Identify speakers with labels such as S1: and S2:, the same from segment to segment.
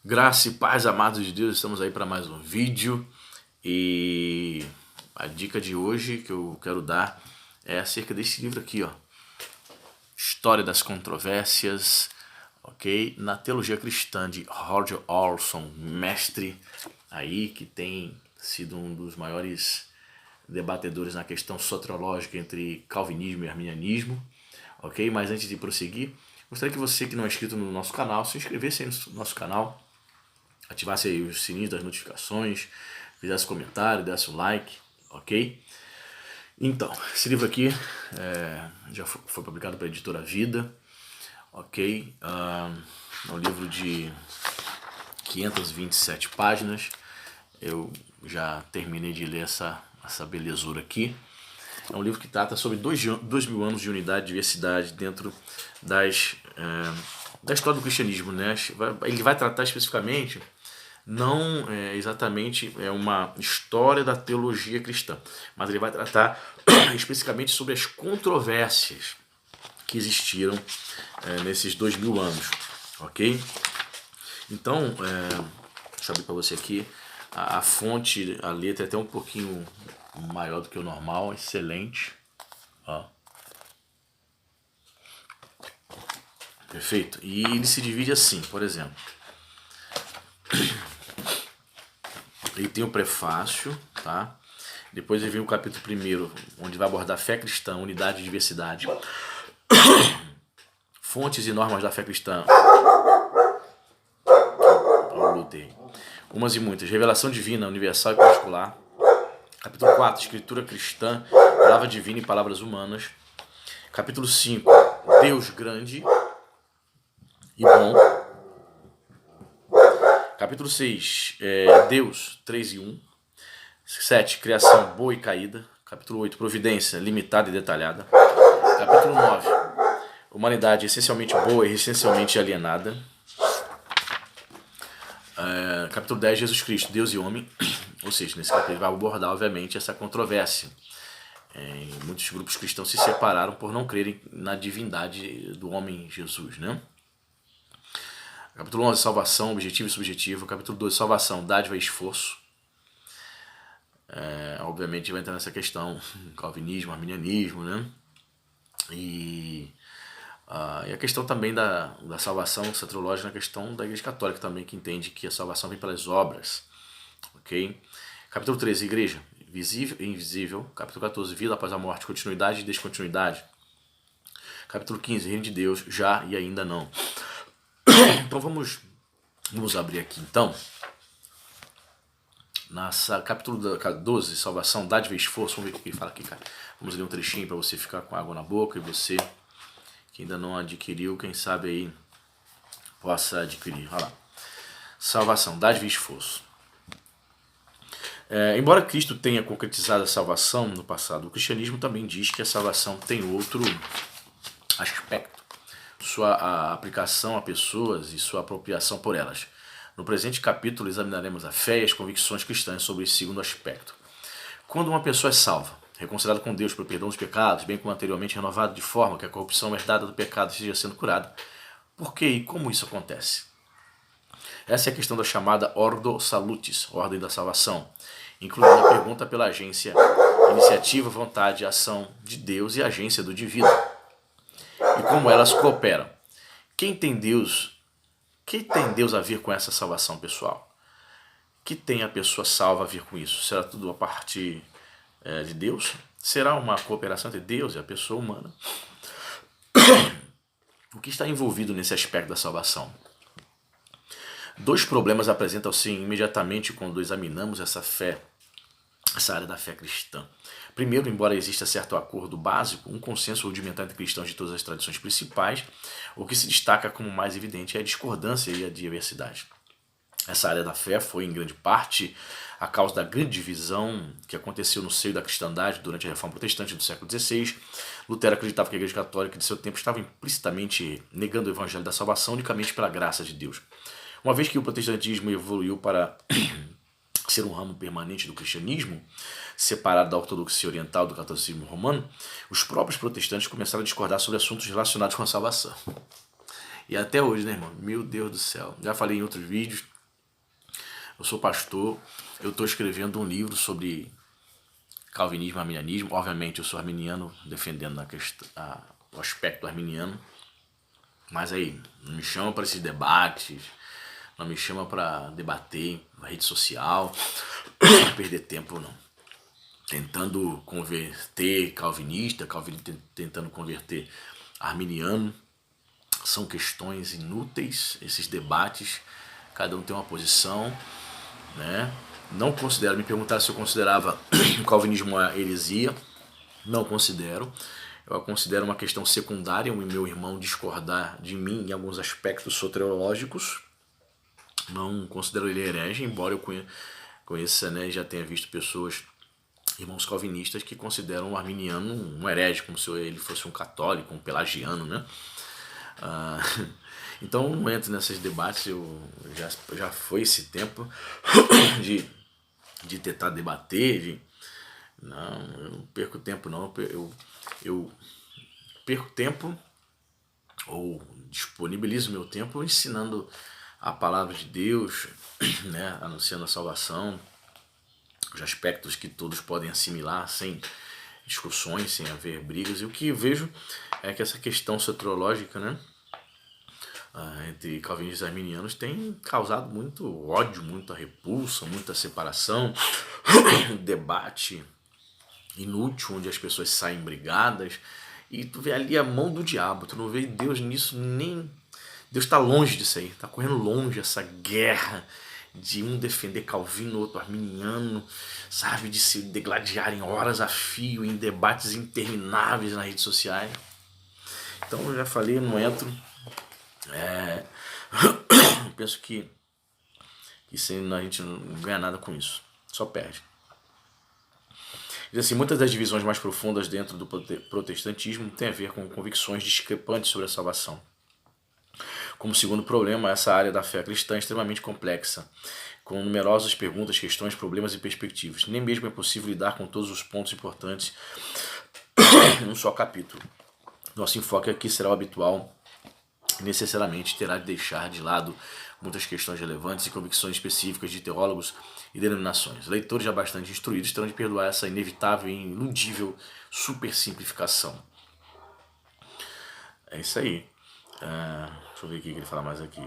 S1: Graça e paz, amados de Deus, estamos aí para mais um vídeo e a dica de hoje que eu quero dar é acerca desse livro aqui, ó, História das Controvérsias, ok? Na Teologia Cristã de Roger Olson, mestre aí que tem sido um dos maiores debatedores na questão soteriológica entre calvinismo e arminianismo, ok? Mas antes de prosseguir, gostaria que você que não é inscrito no nosso canal, se inscrevesse aí no nosso canal, ativasse aí os sininhos das notificações, fizesse comentário, desse o like, ok? Então, esse livro aqui já foi publicado pela editora Vida, ok? É um livro de 527 páginas. Eu já terminei de ler essa belezura aqui. É um livro que trata sobre 2000 anos de unidade e diversidade dentro da história do cristianismo, né? Ele vai tratar especificamente, não exatamente uma história da teologia cristã, mas ele vai tratar especificamente sobre as controvérsias que existiram nesses 2000 anos, ok? Então, deixa eu abrir para você aqui, a fonte, a letra é até um pouquinho maior do que o normal, excelente, ó. Perfeito? E ele se divide assim, por exemplo. Ele tem o prefácio, tá? Depois ele vem o capítulo 1º, onde vai abordar fé cristã, unidade e diversidade. Fontes e normas da fé cristã. Umas e muitas. Revelação divina, universal e particular. Capítulo 4, escritura cristã, palavra divina e palavras humanas. Capítulo 5, Deus grande e bom. Capítulo 6, Deus 3 e 1. 7, criação boa e caída. Capítulo 8, providência limitada e detalhada. Capítulo 9, humanidade essencialmente boa e essencialmente alienada. Capítulo 10, Jesus Cristo, Deus e homem. Ou seja, nesse capítulo vai abordar, obviamente, essa controvérsia. Muitos grupos cristãos se separaram por não crerem na divindade do homem Jesus, né? Capítulo 11, salvação, objetivo e subjetivo. Capítulo 12, salvação, dádiva e esforço. Obviamente vai entrar nessa questão, calvinismo, arminianismo, né? E a questão também da salvação soteriológica, na questão da Igreja Católica também, que entende que a salvação vem pelas obras, ok? Capítulo 13, igreja, visível e invisível. Capítulo 14, vida após a morte, continuidade e descontinuidade. Capítulo 15, reino de Deus, já e ainda não. Então vamos abrir aqui então. Capítulo 12, salvação, dádiva e esforço. Vamos ver o que ele fala aqui, cara. Vamos ler um trechinho para você ficar com água na boca, e você que ainda não adquiriu, quem sabe aí possa adquirir. Olha lá. Salvação, dádiva e esforço. Embora Cristo tenha concretizado a salvação no passado, o cristianismo também diz que a salvação tem outro aspecto, sua aplicação a pessoas e sua apropriação por elas. No presente capítulo examinaremos a fé e as convicções cristãs sobre esse segundo aspecto. Quando uma pessoa é salva, reconciliada com Deus pelo perdão dos pecados, bem como anteriormente renovada de forma que a corrupção herdada do pecado esteja sendo curada, por que e como isso acontece? Essa é a questão da chamada Ordo Salutis, Ordem da Salvação, incluindo a pergunta pela agência, iniciativa, vontade e ação de Deus e agência do divino, e como elas cooperam. Quem tem Deus a ver com essa salvação pessoal? Que tem a pessoa salva a ver com isso? Será tudo a partir de Deus? Será uma cooperação entre Deus e a pessoa humana? O que está envolvido nesse aspecto da salvação? Dois problemas apresentam-se imediatamente quando examinamos essa área da fé cristã. Primeiro, embora exista certo acordo básico, um consenso rudimentar entre cristãos de todas as tradições principais, o que se destaca como mais evidente é a discordância e a diversidade. Essa área da fé foi, em grande parte, a causa da grande divisão que aconteceu no seio da cristandade durante a Reforma Protestante do século XVI. Lutero acreditava que a Igreja Católica de seu tempo estava implicitamente negando o evangelho da salvação unicamente pela graça de Deus. Uma vez que o protestantismo evoluiu para ser um ramo permanente do cristianismo, separado da ortodoxia oriental do catolicismo romano, os próprios protestantes começaram a discordar sobre assuntos relacionados com a salvação. E até hoje, né, irmão? Meu Deus do céu. Já falei em outros vídeos, eu sou pastor, eu estou escrevendo um livro sobre calvinismo e arminianismo. Obviamente eu sou arminiano, defendendo o aspecto arminiano, mas aí, não me chama para esses debates, não me chama para debater na rede social, perder tempo não. Tentando converter calvinista tentando converter arminiano, são questões inúteis, esses debates, cada um tem uma posição, né? Não considero, me perguntaram se eu considerava o calvinismo uma heresia, não considero, eu a considero uma questão secundária, o meu irmão discordar de mim em alguns aspectos soteriológicos, não considero ele herege, embora eu conheça, né, já tenha visto pessoas, irmãos calvinistas, que consideram o arminiano um herege, como se ele fosse um católico, um pelagiano, né? Então não entro nesses debates, já foi esse tempo de tentar debater, não, eu não perco tempo não, eu perco tempo ou disponibilizo meu tempo ensinando a palavra de Deus, né, anunciando a salvação, os aspectos que todos podem assimilar sem discussões, sem haver brigas. E o que vejo é que essa questão soteriológica, né, entre calvinistas e arminianos tem causado muito ódio, muita repulsa, muita separação, debate inútil, onde as pessoas saem brigadas, e tu vê ali a mão do diabo, tu não vê Deus nisso, nem... Deus está longe disso aí, está correndo longe essa guerra de um defender Calvino, outro arminiano, sabe, de se degladiar em horas a fio, em debates intermináveis nas redes sociais. Então eu já falei, não entro. Penso que a gente não ganha nada com isso, só perde. Diz assim, muitas das divisões mais profundas dentro do protestantismo têm a ver com convicções discrepantes sobre a salvação. Como segundo problema, essa área da fé cristã é extremamente complexa, com numerosas perguntas, questões, problemas e perspectivas. Nem mesmo é possível lidar com todos os pontos importantes em um só capítulo. Nosso enfoque aqui será o habitual e necessariamente terá de deixar de lado muitas questões relevantes e convicções específicas de teólogos e denominações. Leitores já bastante instruídos terão de perdoar essa inevitável e iludível supersimplificação. É isso aí. Deixa eu ver o que ele fala mais aqui.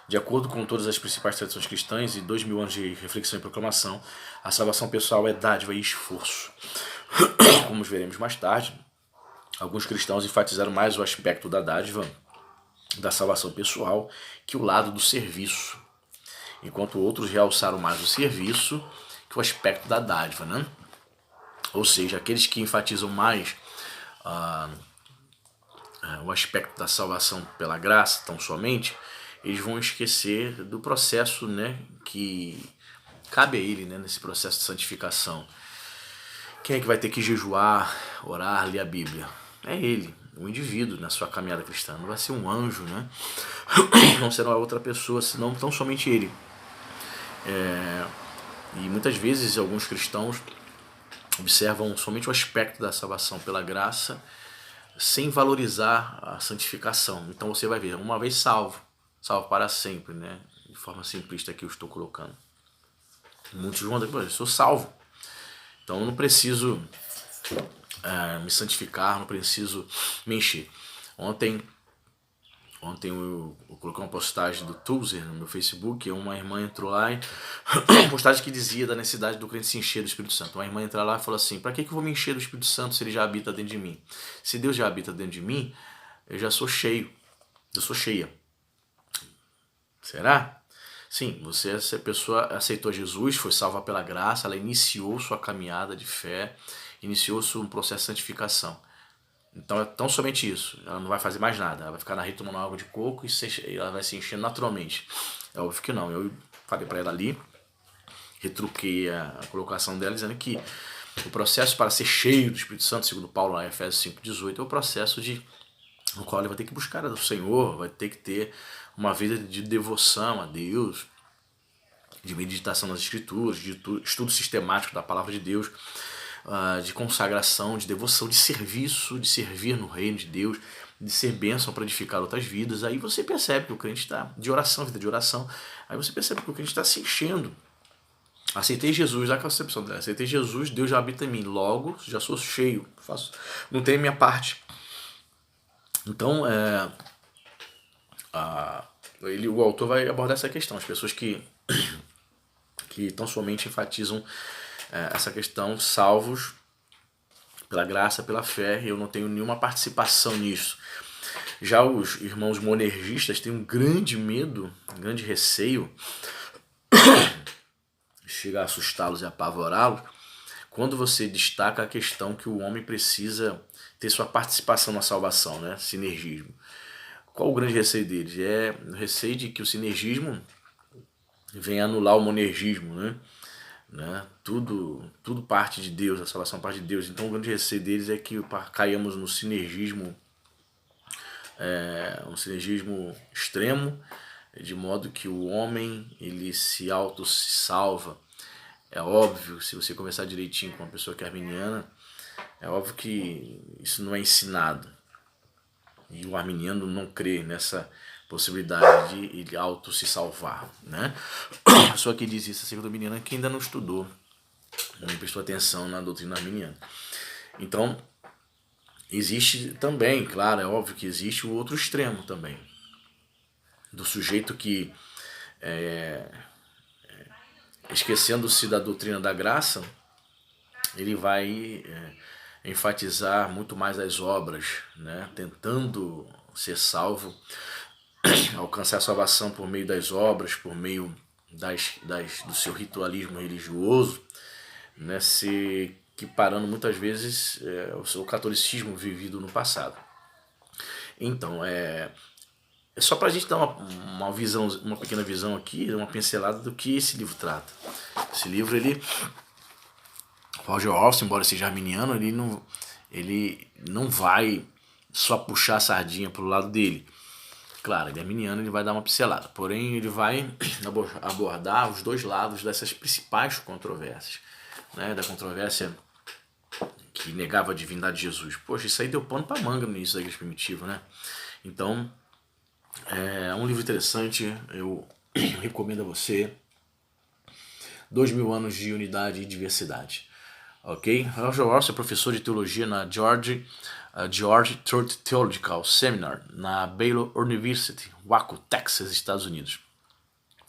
S1: De acordo com todas as principais tradições cristãs e 2000 anos de reflexão e proclamação, a salvação pessoal é dádiva e esforço. Como veremos mais tarde, alguns cristãos enfatizaram mais o aspecto da dádiva, da salvação pessoal, que o lado do serviço, enquanto outros realçaram mais o serviço que o aspecto da dádiva, né? Ou seja, aqueles que enfatizam mais o aspecto da salvação pela graça, tão somente, eles vão esquecer do processo, né, que cabe a ele, né, nesse processo de santificação. Quem é que vai ter que jejuar, orar, ler a Bíblia? É ele, o indivíduo na sua caminhada cristã. Não vai ser um anjo, né? Não será outra pessoa, senão tão somente ele. E muitas vezes alguns cristãos observam somente o aspecto da salvação pela graça, sem valorizar a santificação. Então você vai ver, uma vez salvo para sempre, né? De forma simplista que eu estou colocando. Muitos vão dizer, eu sou salvo, então eu não preciso me santificar, não preciso me encher. Ontem eu coloquei uma postagem do Tuzer no meu Facebook, uma irmã entrou lá e uma postagem que dizia da necessidade do crente se encher do Espírito Santo. Uma irmã entra lá e fala assim, para que eu vou me encher do Espírito Santo se ele já habita dentro de mim? Se Deus já habita dentro de mim, eu já sou cheio, eu sou cheia. Será? Sim, essa pessoa aceitou Jesus, foi salva pela graça, ela iniciou sua caminhada de fé, iniciou um processo de santificação. Então é tão somente isso, ela não vai fazer mais nada, ela vai ficar na rede tomando água de coco e ela vai se enchendo naturalmente. É óbvio que não, eu falei para ela ali, retruquei a colocação dela dizendo que o processo para ser cheio do Espírito Santo, segundo Paulo lá em Efésios 5,18, é o processo no qual ele vai ter que buscar o Senhor, vai ter que ter uma vida de devoção a Deus, de meditação nas Escrituras, de estudo sistemático da Palavra de Deus, de consagração, de devoção, de serviço, de servir no reino de Deus, de ser bênção para edificar outras vidas. Aí você percebe que o crente está de oração, vida de oração. Aí você percebe que o crente está se enchendo. Aceitei Jesus, a concepção dela. Aceitei Jesus, Deus já habita em mim. Logo, já sou cheio. Não tenho a minha parte. Então, o autor vai abordar essa questão. As pessoas que tão somente enfatizam essa questão, salvos pela graça, pela fé, e eu não tenho nenhuma participação nisso. Já os irmãos monergistas têm um grande medo, um grande receio, chega a assustá-los e apavorá-los, quando você destaca a questão que o homem precisa ter sua participação na salvação, né? Sinergismo. Qual o grande receio deles? É o receio de que o sinergismo venha anular o monergismo, né? Tudo parte de Deus, a salvação parte de Deus. Então o grande receio deles é que caiamos no sinergismo, um sinergismo extremo, de modo que o homem ele se salva. É óbvio, se você conversar direitinho com uma pessoa que é arminiana, é óbvio que isso não é ensinado. E o arminiano não crê nessa possibilidade de ele auto se salvar, né? A pessoa que diz isso, a segunda arminiana, que ainda não estudou, não prestou atenção na doutrina arminiana. Então, existe também, claro, é óbvio que existe o outro extremo também, do sujeito que, esquecendo-se da doutrina da graça, ele vai enfatizar muito mais as obras, né? Tentando ser salvo, alcançar a salvação por meio das obras, por meio do seu ritualismo religioso, né? Se equiparando muitas vezes o seu catolicismo vivido no passado. Então, é só para a gente dar uma visão, uma pequena visão aqui, uma pincelada do que esse livro trata. Esse livro, Roger Olson, embora seja arminiano, ele não vai só puxar a sardinha para o lado dele. Claro, ele é arminiano, ele vai dar uma pincelada. Porém, ele vai abordar os dois lados dessas principais controvérsias. Né? Da controvérsia que negava a divindade de Jesus. Poxa, isso aí deu pano para manga no início da Igreja Primitiva, né? Então, é um livro interessante, eu recomendo a você. 2000 anos de unidade e diversidade. Ok? Roger Olson é professor de teologia na George Truth Theological Seminar, na Baylor University, Waco, Texas, Estados Unidos.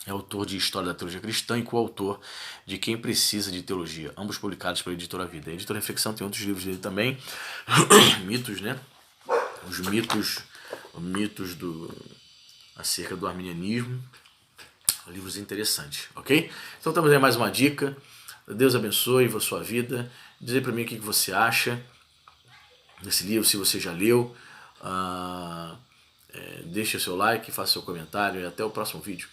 S1: É autor de História da Teologia Cristã e coautor de Quem Precisa de Teologia, ambos publicados pela Editora Vida. A Editora Reflexão tem outros livros dele também, mitos, né? Os mitos acerca do arminianismo, livros interessantes, ok? Então temos aí mais uma dica. Deus abençoe a sua vida. Dizer para mim o que você acha desse livro, se você já leu. Deixe o seu like, faça seu comentário e até o próximo vídeo.